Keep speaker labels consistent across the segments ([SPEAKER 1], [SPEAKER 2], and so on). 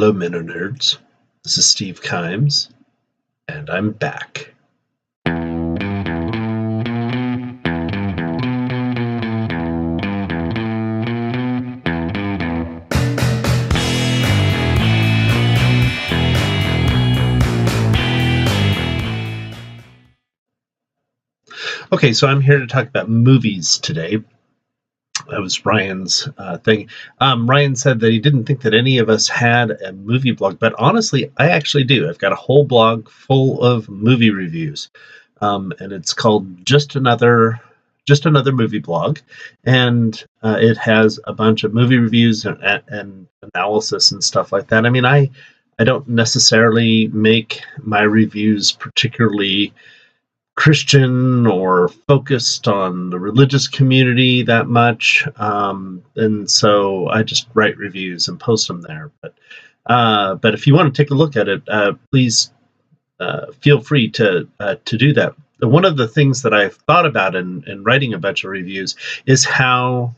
[SPEAKER 1] Hello, MennoNerds. This is Steve Chimes, and I'm back. Okay, so I'm here to talk about movies today. That was Ryan's thing. Ryan said that he didn't think that any of us had a movie blog, but honestly, I actually do. I've got a whole blog full of movie reviews, and it's called Just Another Movie Blog, and it has a bunch of movie reviews and analysis and stuff like that. I mean, I don't necessarily make my reviews particularly Christian or focused on the religious community that much, and so I just write reviews and post them there. But if you want to take a look at it, please feel free to do that. One of the things that I've thought about in writing a bunch of reviews is how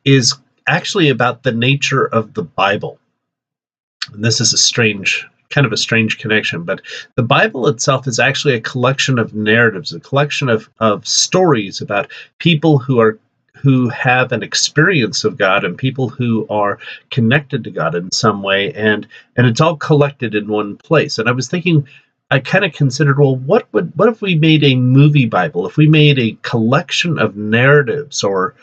[SPEAKER 1] is actually about the nature of the Bible. And this is kind of a strange connection, but the Bible itself is actually a collection of narratives, a collection of stories about people who have an experience of God and people who are connected to God in some way, and it's all collected in one place. And I was thinking, I kind of considered, well, what if we made a movie Bible? If we made a collection of narratives or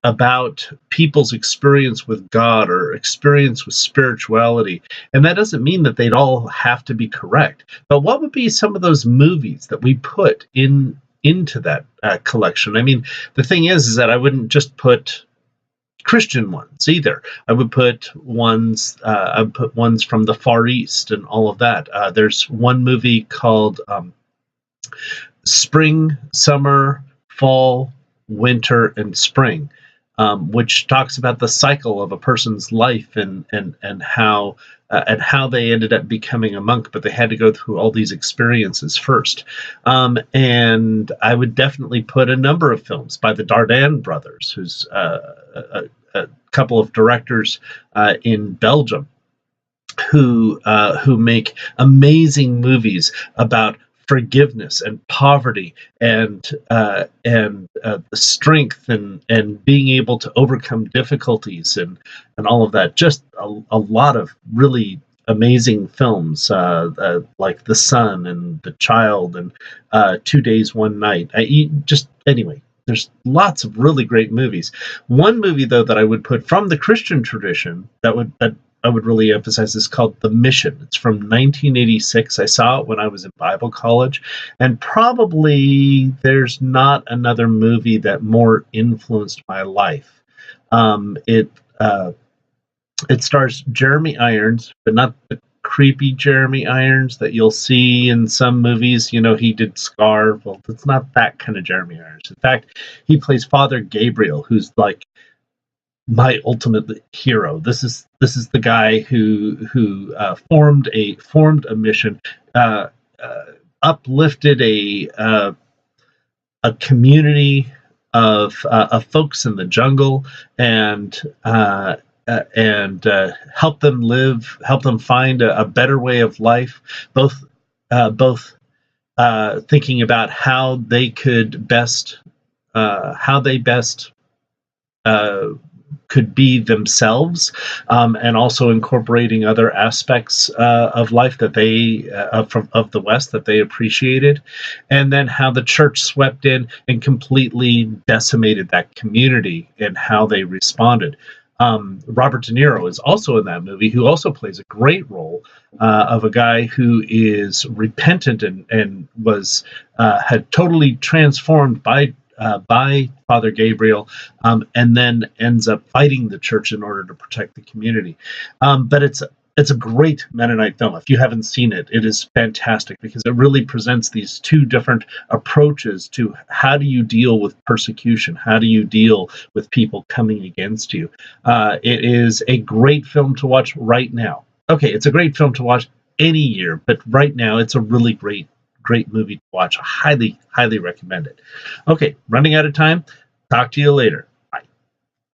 [SPEAKER 1] about people's experience with God or experience with spirituality. And that doesn't mean that they'd all have to be correct. But what would be some of those movies that we put into that collection? I mean, the thing is that I wouldn't just put Christian ones either. I would put ones from the Far East and all of that. There's one movie called Spring, Summer, Fall, Winter, and Spring, which talks about the cycle of a person's life and how they ended up becoming a monk, but they had to go through all these experiences first. And I would definitely put a number of films by the Dardenne brothers, who's a couple of directors in Belgium who make amazing movies about forgiveness and poverty and strength and being able to overcome difficulties and all of that. Just a lot of really amazing films like The Son and The Child and 2 Days, 1 Night. Anyway, there's lots of really great movies. One movie, though, that I would put from the Christian tradition that I would really emphasize is called The Mission. It's from 1986. I saw it when I was in Bible college, and probably there's not another movie that more influenced my life. It stars Jeremy Irons, but not the creepy Jeremy Irons that you'll see in some movies. You know, he did Scar. Well, it's not that kind of Jeremy Irons. In fact, he plays Father Gabriel, who's like my ultimate hero. This is the guy who formed a mission, uplifted a community of folks in the jungle, and help them find a better way of life. Both thinking about how they best could be themselves, and also incorporating other aspects of life that they of the West that they appreciated, and then how the church swept in and completely decimated that community and how they responded. Robert De Niro is also in that movie, who also plays a great role of a guy who is repentant and was had totally transformed by Father Gabriel, and then ends up fighting the church in order to protect the community. But it's a great Mennonite film. If you haven't seen it, it is fantastic because it really presents these two different approaches to how do you deal with persecution, how do you deal with people coming against you. It is a great film to watch right now. Okay, it's a great film to watch any year, but right now it's a really great movie to watch. I highly recommend it. Okay, running out of time. Talk to you later.